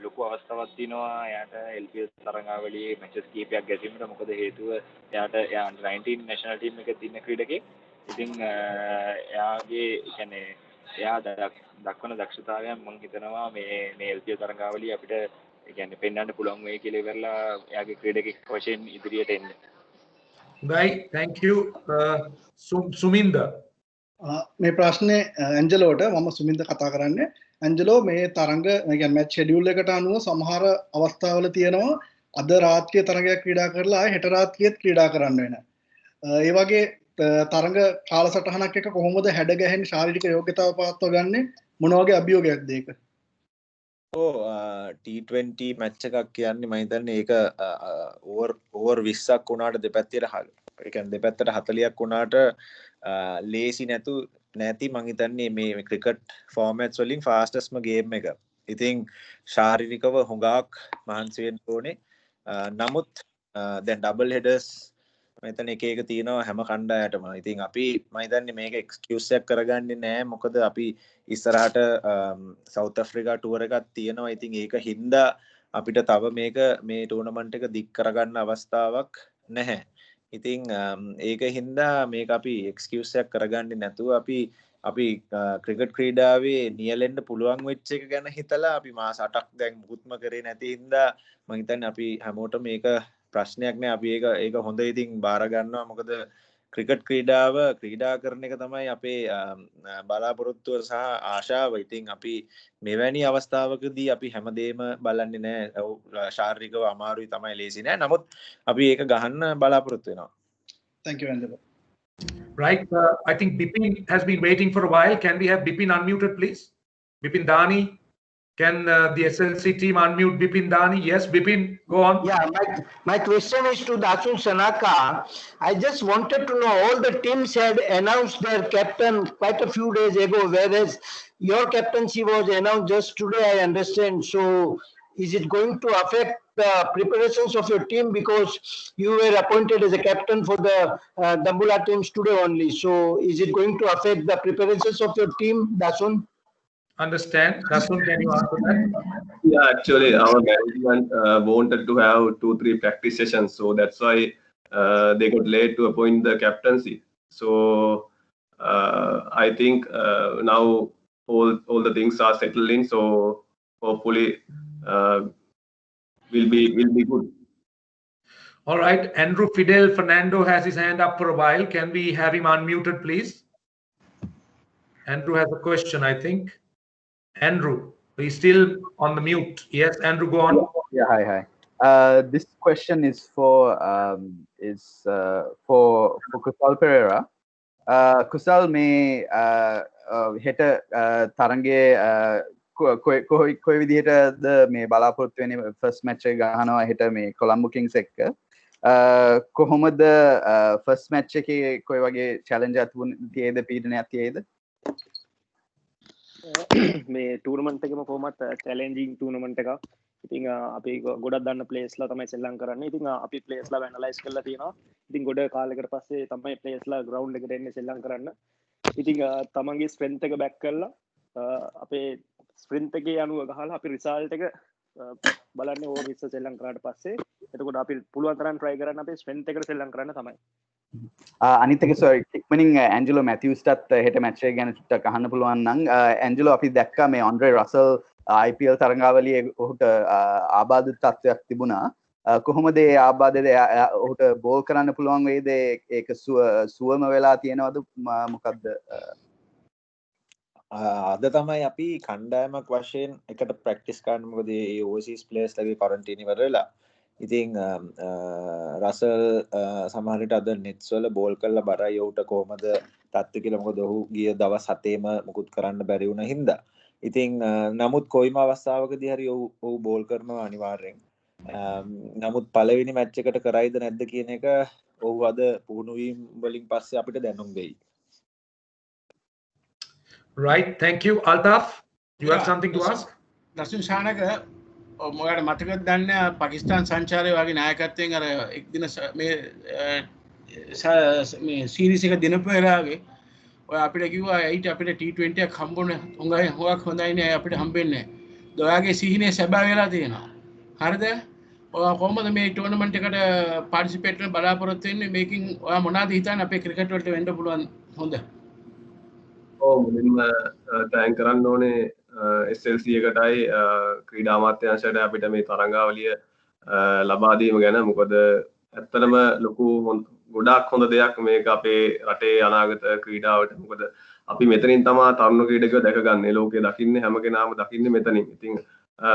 ලොකු අවස්ථාවක් තියෙනවා එයාට LPL තරඟාවලියේ මැචස් කීපයක් ගැසීමට. මොකද හේතුව එයා 19 නැෂනල් ටීම් එකේ තියෙන ක්‍රීඩකෙක්. ඉතින් එයාගේ කියන්නේ එයා දක්වන දක්ෂතාවයන් මම හිතනවා මේ LPL තරඟාවලිය අපිට කියන්නේ පෙන්වන්න පුළුවන් වෙයි කියලා ඉවරලා එයාගේ ක්‍රීඩකෙක් වශයෙන් ඉදිරියට එන්න. Right, thank you. Suminda. මේ ප්‍රශ්නේ ඇන්ජලෝට මම සුමින්ද කතා කරන්නේ. ඇන්ජලෝ මේ තරඟ يعني මැච් ෂෙඩියුල් එකට අනුව සමහර අවස්ථාවල තියෙනවා අද රාත්‍රියේ තරඟයක් ක්‍රීඩා කරලා හෙට රාත්‍රියේත් ක්‍රීඩා කරන්න වෙන. ඒ වගේ තරඟ කාලසටහනක් එක කොහොමද හැඩ ගැහෙන්නේ ශාරීරික යෝග්‍යතාව පවත්වා ගන්නෙ මොන වගේ අභියෝගයක්ද ඒක? T20 මැච් එකක් කියන්නේ මම හිතන්නේ ඒක ඕවර් 20ක් වුණාට දෙපැත්තට ඒ කියන්නේ දෙපැත්තට 40ක් වුණාට ලේසි නැති මම හිතන්නේ මේ ක්‍රිකට් ෆෝමැට්ස් වලින් ෆාස්ටස්ම ගේම් එක. ඉතින් ශාරීරිකව හුඟක් මහන්සි වෙන්න ඕනේ. නමුත් දැන් ඩබල් හෙඩර්ස් මම හිතන්නේ එක තියෙනවා හැම කණ්ඩායමටම. ඉතින් අපි මම හිතන්නේ මේක එක්ස්කියුස් එකක් කරගන්නේ නැහැ. මොකද අපි ඉස්සරහට සවුත් අප්‍රිකා ටුවර් එකක් තියෙනවා. ඉතින් ඒක හින්දා අපිට තව මේ ටූර්නමන්ට් එක දික් කරගන්න අවස්ථාවක් නැහැ. ඉතින් ඒක හින්දා මේක අපි එක්ස්කියුස් එකක් කරගන්නේ නැතුව අපි ක්‍රිකට් ක්‍රීඩාවේ නියැලෙන්න පුළුවන් වෙච්ච එක ගැන හිතලා අපි මාස 8ක් දැන් මුකුත්ම කරේ නැති හින්දා මම හිතන්නේ අපි හැමෝටම මේක ප්‍රශ්නයක් නෑ. අපි ඒක හොඳ ඉතින් බාර ගන්නවා. මොකද ක්‍රිකට් ක්‍රීඩාව ක්‍රීඩා කරන එක තමයි අපේ බලාපොරොත්තුව සහ ආශාව. ඉතින් අපි මෙවැනි අවස්ථාවකදී අපි හැමදේම බලන්නේ නෑ. ශාරීරිකව අමාරුයි තමයි ලේසි නෑ. නමුත් අපි ඒක ගහන්න බලාපොරොත්තු වෙනවා. Thank you, Angelo. Right, I think Bipin has been waiting for a while. Can we have Bipin unmuted, please? Bipin Dani, can the SLC team unmute Bipin Dani? Yes, Bipin, go on. Yeah, my question is to Dasun Sanaka. I just wanted to know, all the teams had announced their captain quite a few days ago, whereas your captaincy was announced just today, I understand. So is it going to affect the preparations of your team, because you were appointed as a captain for the Dambula teams today only? So is it going to affect the preparations of your team, Dasun? Understand. Dasun, can you answer that? Yeah, actually our management wanted to have 2-3 practice sessions, so that's why they got late to appoint the captaincy. So I think now all the things are settling, so hopefully will be good. All right, Andrew Fidel Fernando has his hand up for a while. Can we have him unmuted, please? Andrew has a question, I think. Andrew, he's still on the mute. Yes, Andrew, go on. Yeah, hi. This question is for Kusal Pereira. Kusal, may heta tarange කොයි විදිහටද මේ බලාපොරොත්තු වෙන්නේ first match එක ගහනවා හෙට මේ කොලම්බෝ kings එක්ක කොහොමද ෆස්ට් මැච් එකේ කොයි වගේ චැලෙන්ජ් එකක් තියෙයිද පීඩනයක් තියෙයිද මේ ටූර්නමන්ට් එකම කොහොමත් චැලෙන්ජින් ටූර්නමන්ට් එකක්. ඉතින් අපි ගොඩක් දන්න ප්ලේස්ලා තමයි සෙල්ලම් කරන්නේ. ඉතින් අපි ප්ලේස්ලා ඇනලයිස් කරලා තියෙනවා. ඉතින් ගොඩ කාලයකට පස්සේ තමයි ප්ලේස්ලා ග්‍රවුන්ඩ් එකට එන්නේ සෙල්ලම් කරන්න. ඉතින් තමන්ගේ ස්ට්‍රෙන්ත් එක බැක් කරලා අපේ ස්ප්‍රින්ට් එකේ අනුව ගහලා අපි රිසල්ට් එක බලන්නේ ඕවර් 20 සෙල්ලම් කරාට පස්සේ. එතකොට අපි පුළුවන් තරම් try කරන්න අපේ ස්ට්‍රෙන්ත් එකට සෙල්ලම් කරන්න තමයි. අනිත් එක සෝරි ඉක්මනින් ඇන්ජලෝ මැතිව්ස්ටත් හෙට මැච් එක ගැන චුට්ටක් අහන්න පුළුවන් නම් ඇන්ජලෝ අපි දැක්කා මේ ඔන්ඩ්‍රේ රසල් IPL තරඟාවලියේ ඔහුට ආබාධ තත්ත්වයක් තිබුණා. කොහොමද ඒ ආබාධය ඔහුට බෝල් කරන්න පුළුවන් වේද? ඒක සුවම වෙලා තියෙනවද මොකද්ද? අද තමයි අපි කණ්ඩායමක් වශයෙන් එකට ප්‍රැක්ටිස් කරන්න. මොකද මේ ඕවර්සීස් ප්ලේයර්ස් ලගේ ක්වරන්ටයින් ඉවර වෙලා. ඉතින් රසල් සමහර විට අද නෙට්ස් වල බෝල් කරලා බරයි ඔහුට කොහමද තත්ත්වය කියලා. මොකද ඔහු ගිය දවස් 7ේම මුකුත් කරන්න බැරි වුණ හින්දා. ඉතින් නමුත් කොයිම අවස්ථාවකදී හරි ඔහු බෝල් කරනවා අනිවාර්යෙන්. නමුත් පළවෙනි මැච් එකට කරයිද නැද්ද කියන එක ඔහු අද පුහුණු වීම වලින් පස්සේ අපිට දැනුම් දෙයි. Right, thank you. Altaf, you have something to ask? දර්ශන ශානක මොකද මතකද දන්නේ පාකිස්තාන් සංචාරය වගේ නායකත්වයෙන් අර එක් දින මේ සීරීස් එක දිනපු වෙලාවේ ඔය අපිට කිව්වා ඒයිට අපිට T20 එකක් හම්බුනේ හුඟක් හොඳයි නේ අපිට හම්බෙන්නේ නැහැ. ඔයාගේ සිහිනේ සැබෑ වෙලා තියෙනවා. හරිද? ඔයා කොහොමද මේ ටෝර්නමන්ට් එකට පාටිසිපේට් කරන්න බලාපොරොත්තු වෙන්නේ? මේකෙන් ඔයා මොනවද හිතන්නේ අපේ ක්‍රිකට් වලට වෙන්න පුළුවන් හොඳ? මුලින්ම තෑන්ක් කරන්න ඕනේ SLC එකටයි ක්‍රීඩා අමාත්‍යාංශයට අපිට මේ තරඟාවලිය ලබා දීම ගැන. මොකද ඇත්තටම ලොකු ගොඩාක් හොඳ දෙයක් මේක අපේ රටේ අනාගත ක්‍රීඩාවට. මොකද අපි මෙතනින් තමයි තරුණ ක්‍රීඩකයෝ දැකගන්නේ. ලෝකේ දකින්නේ හැම කෙනාම දකින්නේ මෙතනින්. ඉතින්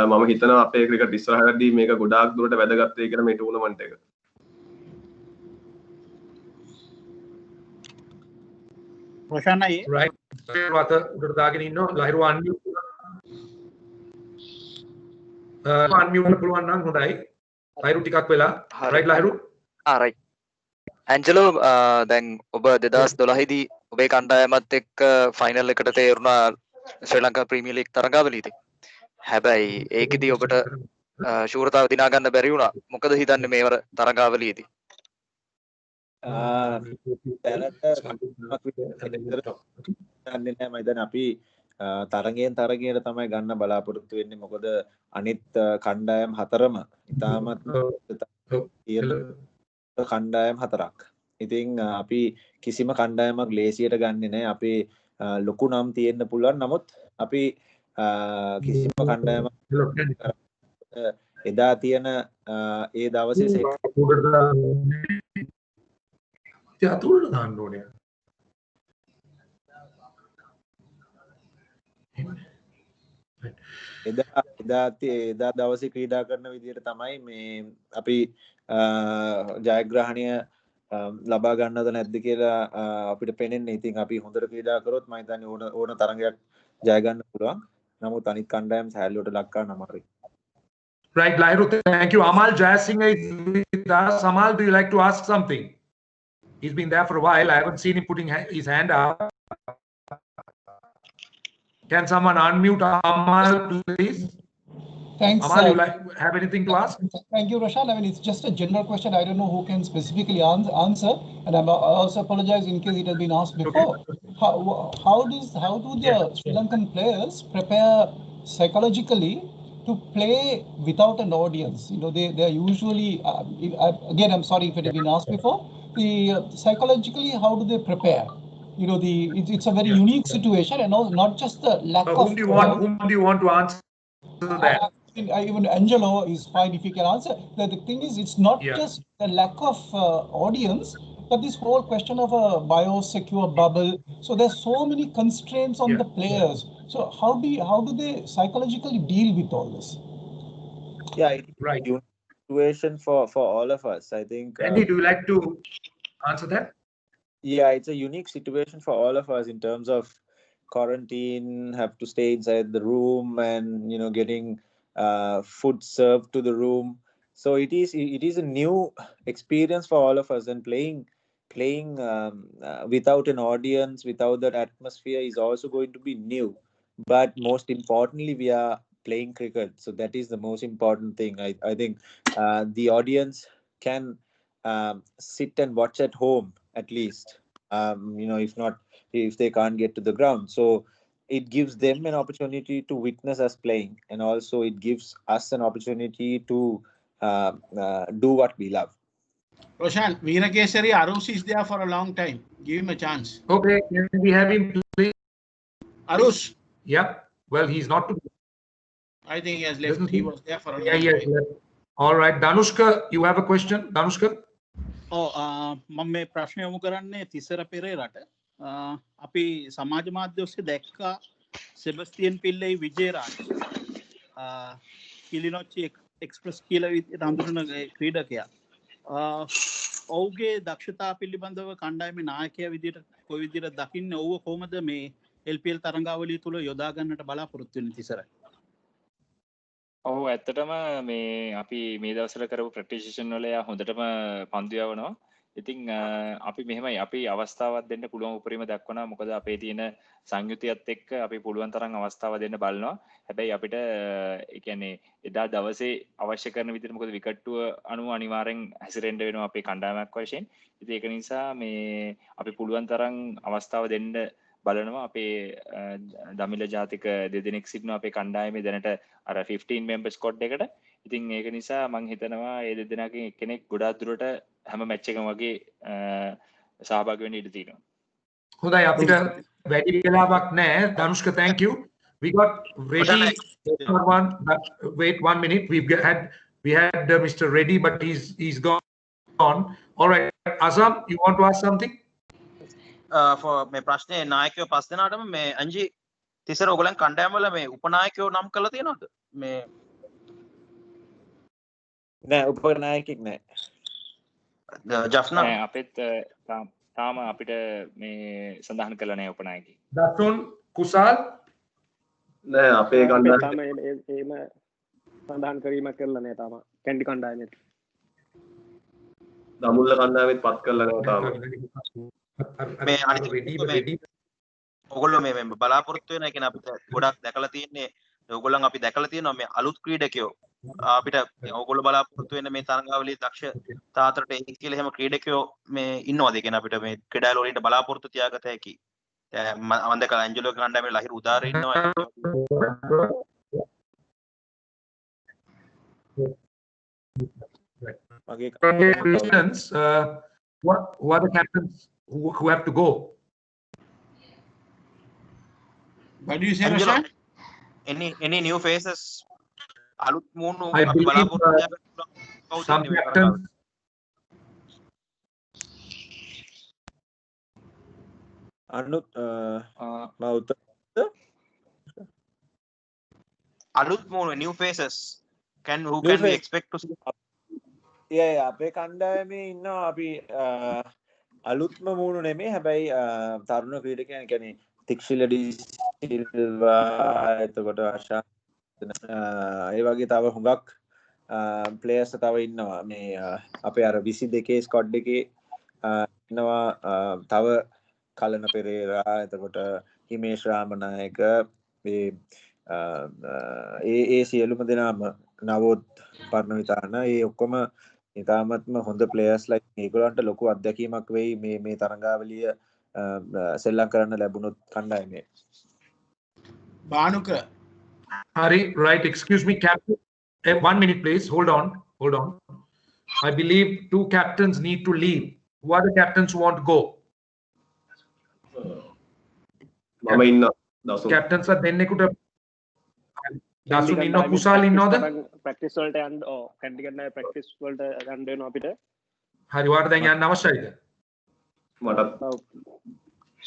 මම හිතනවා අපේ ක්‍රිකට් ඉස්සරහටදී මේක ගොඩාක් දුරට වැදගත් වෙයි කියලා මේ ටූර්නමන්ට් එක. රොෂාන් අයියේ right වත උඩට දාගෙන ඉන්නවා. ලහිරු unmute පුළුවන් නම් හොඳයි. ලහිරු ටිකක් වෙලා. right ලහිරු. right. ඇන්ජලෝ දැන් ඔබ 2012 දී ඔබේ කණ්ඩායමත් එක්ක ෆයිනල් එකට තේරුණා ශ්‍රී ලංකා ප්‍රීමියර් ලීග් තරඟාවලියේදී. හැබැයි ඒකෙදී ඔබට ශූරතාව දිනා ගන්න බැරි වුණා. මොකද හිතන්නේ මේවර තරඟාවලියේදී? අපි තරගයෙන් තරගයට තමයි ගන්න බලාපොරොත්තු වෙන්නේ. මොකද අනිත් කණ්ඩායම් හතරම ඉතාමත් කණ්ඩායම් හතරක්. ඉතින් අපි කිසිම කණ්ඩායමක් ලේසියට ගන්නෙ නැහැ. අපේ ලොකු නම් තියෙන්න පුළුවන්. නමුත් අපි කිසිම කණ්ඩායමක් එදා තියෙන ඒ දවසේ අතුරට දාන්න ඕනේ. එදා දවසේ ක්‍රීඩා කරන විදිහට තමයි මේ අපි ජයග්‍රහණය ලබා ගන්නවද නැද්ද කියලා අපිට පේන්නේ. ඉතින් අපි හොඳට ක්‍රීඩා කරොත් මම හිතන්නේ ඕන තරගයක් ජය ගන්න පුළුවන්. නමුත් අනිත් කණ්ඩායම් සෑහලුවට ලක් කරන්න අමාරුයි. Right, Lahiru, thank you. Amal Jayasinghe is with us. Amal, do you like to ask something? He's been there for a while. I haven't seen him putting his hand up. Can someone unmute Amal, please? Thanks. Amal, you have anything to ask? Thank you, Roshan. I mean, it's just a general question. I don't know who can specifically answer, and I also apologize in case it has been asked before. How do the Sri Lankan players prepare psychologically to play without an audience? You know, they are usually again, I'm sorry if it has been asked before. Psychologically, how do they prepare? You know, it's a very unique situation, and not just the lack of. Whom do you want to answer that? Even Angelo is fine if he can answer. The thing is, it's not just the lack of audience, but this whole question of a biosecure bubble. So there's so many constraints on the players. So how do they psychologically deal with all this? Yeah, right. Situation for all of us, I think. Andy, do you like to answer that? Yeah, it's a unique situation for all of us in terms of quarantine, have to stay inside the room, and getting food served to the room. So it is a new experience for all of us, and playing without an audience, without that atmosphere is also going to be new. But most importantly, we are playing cricket. So that is the most important thing. I think the audience can sit and watch at home at least. If not, if they can't get to the ground. So it gives them an opportunity to witness us playing, and also it gives us an opportunity to do what we love. Roshan, Veerakesari Arush is there for a long time. Give him a chance. Okay, can we have him play? Arush. Yeah. Well, he's not. I think he has left. He was there for a long Yeah, time. left. All right, Danushka, you have a question, Danushka? මම මේ ප්‍රශ්නය යොමු කරන්නේ තිසර පෙරේරට. අපි සමාජ මාධ්‍ය ඔස්සේ දැක්කා සෙබස්තියන් පිල්ලයි විජේරාජ් කිලිනොච්චි එක්ස්ප්‍රස් කියලා හඳුනන ක්‍රීඩකයා. ඔහුගේ දක්ෂතා පිළිබඳව කණ්ඩායමේ නායකයා විදිහට කොයි විදිහට දකින්නේ ඔහුව කොහොමද මේ LPL තරඟාවලිය තුල යොදා ගන්නට බලාපොරොත්තු වෙන්නේ තිසර? ඔව් ඇත්තටම මේ අපි මේ දවස්වල කරපු ප්‍රැක්ටිසේෂන් වල යා හොඳටම පන්දු යවනවා. ඉතින් අපි මෙහෙමයි අපි අවස්ථාවක් දෙන්න පුළුවන් උපරිම දක්වනවා. මොකද අපේ තියෙන සංයුතියත් එක්ක අපි පුළුවන් තරම් අවස්ථාව දෙන්න බලනවා. හැබැයි අපිට ඒ කියන්නේ එදා දවසේ අවශ්‍ය කරන විදිහට මොකද විකට්ටුව අනුව අනිවාර්යෙන් හැසිරෙන්න වෙනවා අපේ කණ්ඩායමක් වශයෙන්. ඉතින් ඒක නිසා මේ අපි පුළුවන් තරම් අවස්ථාව දෙන්න බලනවා. අපේ දමිළ ජාතික දෙදෙනෙක් සිටිනවා අපේ කණ්ඩායමේ දැනට අර 15 member squad එකට. ඉතින් ඒක නිසා මම හිතනවා මේ දෙදෙනාගෙන් එක්කෙනෙක් ගොඩාක් දුරට හැම මැච් එකම වගේ සහභාගී වෙන්න ඉඩ තියෙනවා. හොඳයි අපිට වැඩි වෙලාවක් නැහැ. Danushka, thank you. We got ready for one. Wait 1 minute. We had Mr. Reddy, but he's gone. All right, Azam, you want to ask something? For මේ ප්‍රශ්නේ නායකයෝ පස් දෙනාටම මේ අංජි තිසර ඔයගලන් කණ්ඩායම වල මේ උපනායකයෝ නම් කරලා තියෙනවද? මේ නෑ උපනායකෙක් නෑ. ජෆ්නා අපිත් තාම අපිට මේ සඳහන් කළා නෑ උපනායකයෙක්. දසුන් කුසල් නෑ අපේ කණ්ඩායම තාම එහෙම සඳහන් කිරීමක් කරලා නෑ තාම කැන්ඩි කණ්ඩායමේ. දමුල්ල කණ්ඩායමෙත් පත් කරලා නෑ තාම. මේ අනිත් ඔයගොල්ලෝ මේ බලාපොරොත්තු වෙන එක නේ අපිට ගොඩක් දැකලා තියෙන්නේ. ඔයගොල්ලන් අපි දැකලා තියෙනවා මේ අලුත් ක්‍රීඩකයෝ අපිට ඔයගොල්ලෝ බලාපොරොත්තු වෙන මේ තරඟාවලියේ දක්ෂ තාතරට එයි කියලා එහෙම ක්‍රීඩකයෝ මේ ඉන්නවද? ඒ කියන්නේ අපිට මේ ක්‍රීඩාවල වලින් බලාපොරොත්තු තියාගත හැකි. මම දැකලා ඇන්ජලෝ කණ්ඩායමේ ලහිරු උදාර ඉන්නවා. Congratulations. Who are the captains who have to go? What do you say, Roshan? Any new faces? අලුත් මූණු I අපි believe බලාපොරොත්තු some captains. අනුත් අලුත් මූණු new faces who can we expect to see? අපේ කණ්ඩායමේ ඉන්නවා අපි අලුත්ම මූණු නෙමෙයි හැබැයි තරුණ ක්‍රීඩකයන් කියන්නේ තික්ෂිල ඩී සිල්වා එතකොට ආශා ඒ වගේ තව හුඟක් ප්ලේයර්ස් තව ඉන්නවා මේ අපේ අර 22 ස්ක්වොඩ් එකේ ඉන්නවා තව කලන පෙරේරා එතකොට හිමේෂ් රාමනායක ඒ සියලුම දෙනාම නවෝත් පර්ණවිතාන ඒ ඔක්කොම ඉතාමත්ම හොඳ ප්ලේයර්ස්ලා ඒගොල්ලන්ට ලොකු අත්දැකීමක් වෙයි මේ තරඟාවලිය සෙල්ලම් කරන්න ලැබුණොත් කණ්ඩායමේ. Bhanuka Hari, right, excuse me, captain. 1 minute, please. Hold on. I believe 2 captains need to leave. Who are the captains who want to go? මම ඉන්න දසුන්. Captains are දෙන්නෙකුට දසුන් ඉන්න කුසල් ඉන්නවද? ප්‍රැක්ටිස් වලට යන්න කැන්ඩි කණ්ඩායමේ ප්‍රැක්ටිස් වලට යන්න වෙනවා අපිට. හරි වාට දැන් යන්න අවශ්‍යයිද? මටත්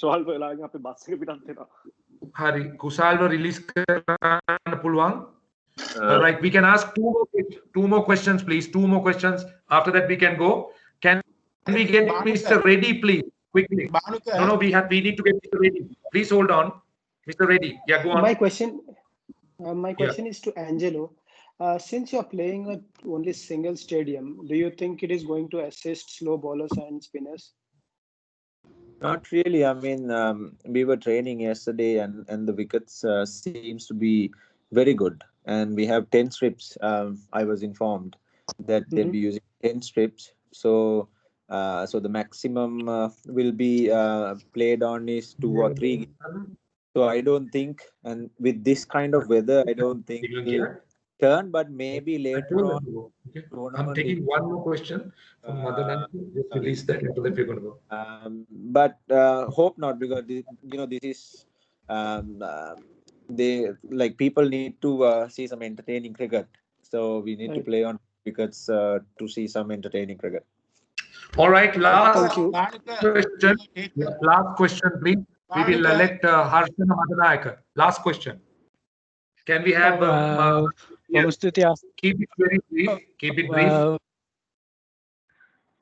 සෝල්ව වෙලාවකින් අපි බස් එක පිටත් වෙනවා. Hari, කුසල්ව රිලීස් කරන්න පුළුවන්. Right, we can ask two more questions, please. 2 more questions. After that, we can go. Can we get Mr. Reddy, please, quickly? No, we need to get Mr. Reddy. Please hold on, Mr. Reddy. Yeah, go on. My question is to Angelo. Since you're playing at only single stadium, do you think it is going to assist slow bowlers and spinners? Not really. I mean, we were training yesterday and the wickets seems to be very good. and we have 10 strips. I was informed that they'll be using 10 strips. So so the maximum will be played on is 2 or 3 games. So I don't think, and with this kind of weather, I don't think we'll turn, but maybe later on. Okay. I'm taking one more question from Madan. Just release that after that we're going to go. But hope not, because this is they like people need to see some entertaining cricket. So we need to play on crickets to see some entertaining cricket. All right, last question. Last question, please. We will let Harshana Madanayaka. Last question. Can we have keep it very brief? Keep it brief.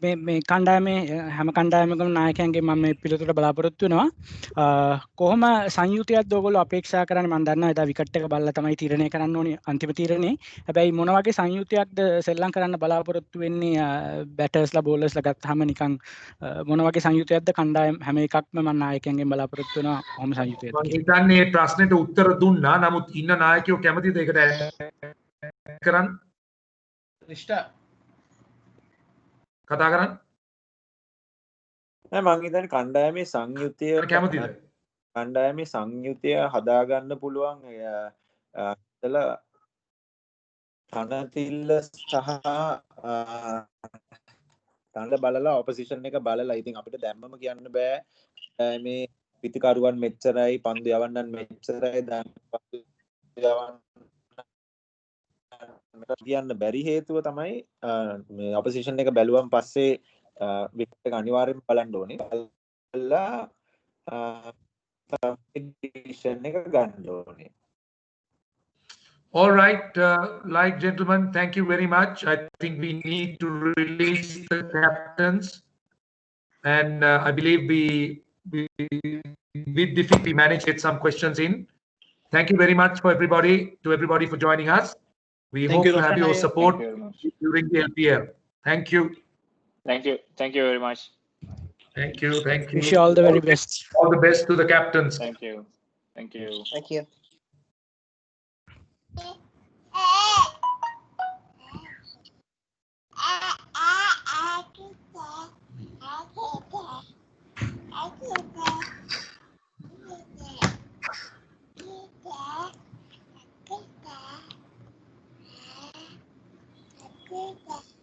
මේ කණ්ඩායමේ හැම කණ්ඩායමකම නායකයන්ගේ මම මේ පිළිතුරට බලාපොරොත්තු වෙනවා කොහොම සංයුතියක්ද ඔයගොල්ලෝ අපේක්ෂා කරන්නේ මම දන්නවා එදා විකට් එක බලලා තමයි තීරණය කරන්න ඕනේ අන්තිම තීරණේ හැබැයි මොන වගේ සංයුතියක්ද සෙල්ලම් කරන්න බලාපොරොත්තු වෙන්නේ බැටර්ස්ලා බෝලර්ස්ලා ගත්තාම නිකන් මොන වගේ සංයුතියක්ද කණ්ඩායම හැම එකක්ම මම නායකයන්ගෙන් බලාපොරොත්තු වෙනවා කොහොම සංයුතියක්ද මම හිතන්නේ මේ ප්‍රශ්නෙට උත්තර දුන්නා නමුත් ඉන්න නායකයෝ කැමතිද ඒකට කරන්න රිෂ්ටා කතා කරන්න නෑ මං හිතන්නේ කණ්ඩායමේ සංයුතිය කැමතිද කණ්ඩායමේ සංයුතිය හදාගන්න පුළුවන් ඉතලා තනතිල්ල සහ තනද බලලා ඔපොසිෂන් එක බලලා ඉතින් අපිට දැම්මම කියන්න බෑ මේ පිටිකරුවන් මෙච්චරයි පන්දු යවන්නන් මෙච්චරයි දැන් පන්දු යවන්න කියන්න බැරි හේතුව තමයි මේ ඔපොසිෂන් එක බැලුවම පස්සේ විකට් එක අනිවාර්යෙන්ම බලන්න ඕනේ. බලලා ඩිසිෂන් එක ගන්න ඕනේ. All right, like gentlemen, thank you very much. I think we need to release the captains, and I believe with defeat we managed to get some questions in. Thank you very much for everybody for joining us. We hope to have your support during the LPL. Thank you. Thank you. Thank you very much. Thank you. Thank you. Wish you all the very best. All the best to the captains. Thank you. Thank you. Thank you. Good.